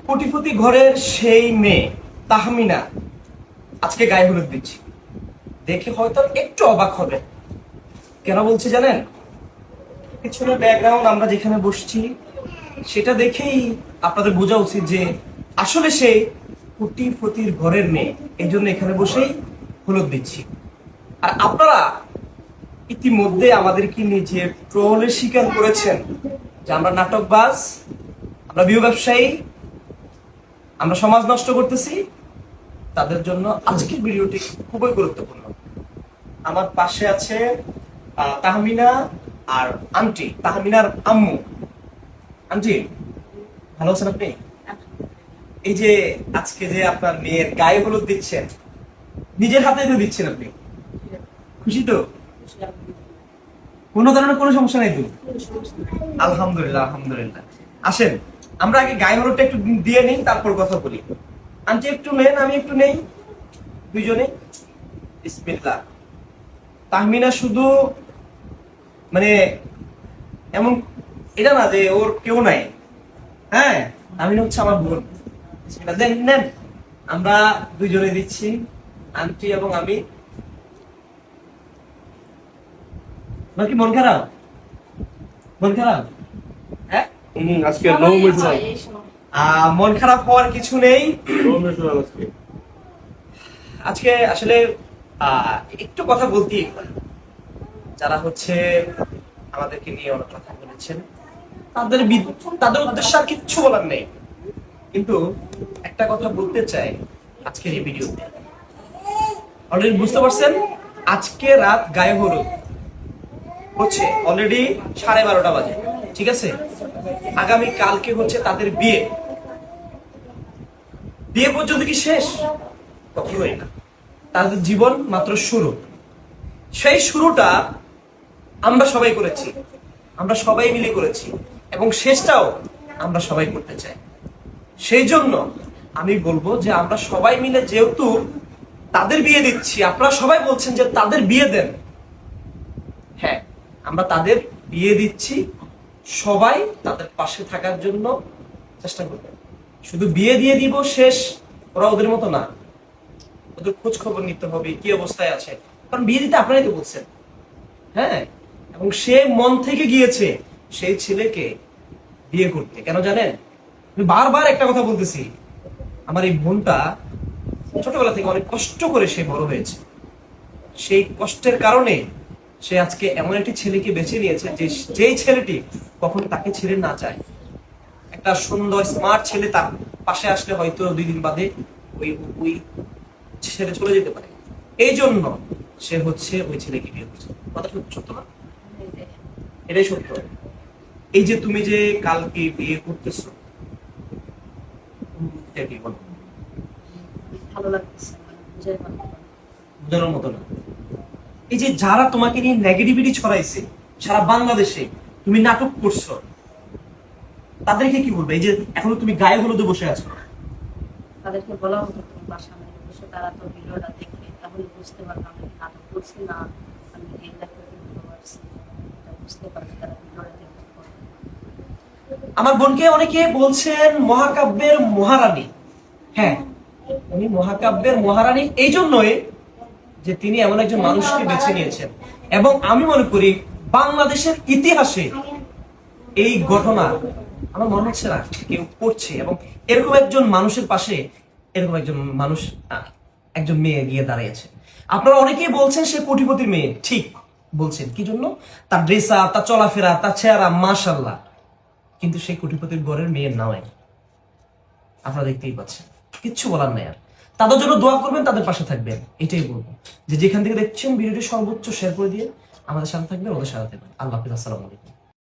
কোটিপতি ঘরের সেই মেয়ে তাহমিনা আজকে গায়ে হলুদ দিচ্ছি। দেখে হয়তো একটু অবাক হবে। কেন বলছি জানেন? পিছনে ব্যাকগ্রাউন্ড আমরা যেখানে বসছি সেটা দেখেই আপনাদের বোঝা উচিত যে আসলে সে কোটিপতির ঘরের মেয়ে, এই জন্য এখানে বসেই হলুদ দিচ্ছি। আর আপনারা ইতিমধ্যে আমাদেরকে নিজে ট্রোলের শিকার করেছেন যে আমরা নাটকবাজ, আমরা বিয়ে ব্যবসায়ী, আমরা সমাজ নষ্ট করতেছি। তাদের জন্য আজকের ভিডিওটি খুবই গুরুত্বপূর্ণ। আমার পাশে আছে তাহমিনা আর আন্টি, তাহমিনার আম্মু। আন্টি ভালো আছেন আপনি? এই যে আজকে যে আপনার মেয়ের গায়ে হলুদ দিচ্ছেন, নিজের হাতে তো দিচ্ছেন, আপনি খুশি তো? কোনো ধরনের কোনো সমস্যা নাই তো? আলহামদুলিল্লাহ, আলহামদুলিল্লাহ। আসেন আমরা আগে গায়ে হলুদটা একটু দিয়ে নিই, তারপর কথা বলি। আন্টি একটু নেন, আমি একটু নেই, দুইজনে। বিসমিল্লাহ। তাহমিনা শুধু মানে এমন এটা না যে ওর কেউ নাই, হ্যাঁ তাহমিনা হচ্ছে আমার বোন। বিসমিল্লাহ, দেন নেন। আমরা দুইজনে দিচ্ছি, আন্টি এবং আমি। কি মন খারাপ? মন খারাপ? হ্যাঁ আজকে নো মিশন, মন খারাপ হওয়ার কিছু নেই। আজকে আসলে একটু কথা বলতেই হয়। যারা হচ্ছে আমাদেরকে নিয়ে অনেক কথা বলেছেন, তাদের উদ্দেশ্যে আর কিচ্ছু বলার নেই, কিন্তু একটা কথা বলতে চাই আজকের এই ভিডিওতে। অলরেডি বুঝতে পারছেন, আজকে রাত গায়ে হলুদ হচ্ছে অলরেডি 12:30 বাজে, ঠিক আছে? আগামী কালকে হচ্ছে তাদের বিয়ে। বিয়ে পর্যন্ত কি শেষ? কখনোই না। তাদের জীবন মাত্র শুরু। সেই শুরুটা আমরা সবাই করেছি, আমরা সবাই মিলে করেছি, এবং শেষটাও আমরা সবাই করতে চাই। সেই জন্য আমি বলবো যে আমরা সবাই মিলে যেহেতু তাদের বিয়ে দিচ্ছি, আপনারা সবাই বলছেন যে তাদের বিয়ে দেন, হ্যাঁ আমরা তাদের বিয়ে দিচ্ছি। সবাই তাদের পাশে থাকার জন্য চেষ্টা করবেন। শুধু বিয়ে দিয়ে দিব শেষ, ওরা ওদের মতো না, ওদের খোঁজ খবর নিতে হবে কি অবস্থায় আছে, কারণ বিয়ে দিতে আপনারাই তো বলছেন। হ্যাঁ, এবং সে মন থেকে গিয়েছে সেই ছেলেকে বিয়ে করতে। কেন জানেন? আমি বারবার একটা কথা বলতেছি, আমার এই বোনটা ছোটবেলা থেকে অনেক কষ্ট করে সে বড় হয়েছে। সেই কষ্টের কারণে সে আজকে এমন একটি ছেলেকে বেছে নিয়েছে যেই ছেলেটি কখনো তাকে ছেড়ে না যায়। একটা সুন্দর স্মার্ট ছেলে তার পাশে আসলে হয়তো 2 দিন বাদে ওই ছেলে চলে যেতে পারে। এই জন্য সে হচ্ছে ওই ছেলেকে বিয়ে করছে। কথা সত্য না? এটাই সত্য। এই যে তুমি যে কালকে বিয়ে করতেছো, ভালো লাগছে, বোঝানোর মতো না। এই যে যারা তোমাকে নিয়ে নেগেটিভিটি ছড়াইছে সারা বাংলাদেশে, তুমি নাটক করছো, তাদেরকে কি বলবে? এই যে এখনো তুমি গায়ে হলুদে বসে আছো, তাদেরকে বলা হতো তুমি বাসায় বসে, তারা তো ভিডিওটা দেখে তাহলে বুঝতে পারবে আমি নাটক করছি না, আমি এই বুঝতে পারবে তারা ভিডিওটা দেখতে। আমার বোনকে অনেকে বলছেন মহাকাব্যের মহারানী। হ্যাঁ, উনি মহাকাব্যের মহারানী এই জন্যই যে তিনি এমন একজন মানুষকে বেছে নিয়েছেন, এবং আমি মনে করি বাংলাদেশের ইতিহাসে এই ঘটনা আমার মনে হচ্ছে না কেউ করছে, এবং এরকম একজন মানুষের পাশে এরকম একজন মানুষ, একজন মেয়ে গিয়ে দাঁড়িয়েছে। আপনারা অনেকেই বলছেন সে কোটিপতির মেয়ে, ঠিক বলছেন। কি জন্য? তার ড্রেস আপ, তার চলাফেরা, তার চেহারা মাশাআল্লাহ, কিন্তু সেই কোটিপতির ঘরের মেয়ের নয়। আপনারা দেখতেই পাচ্ছেন, কিচ্ছু বলার নাই। আর তাদের জন্য দোয়া করবেন, তাদের পাশে থাকবেন, এটাই বলবো। যে যেখান থেকে দেখছেন ভিডিওটি সর্বোচ্চ শেয়ার করে দিয়ে আমাদের সাথে থাকবেন, ওদের সাথে থাকবেন। আল্লাহ হাফেজ, আসসালামু আলাইকুম।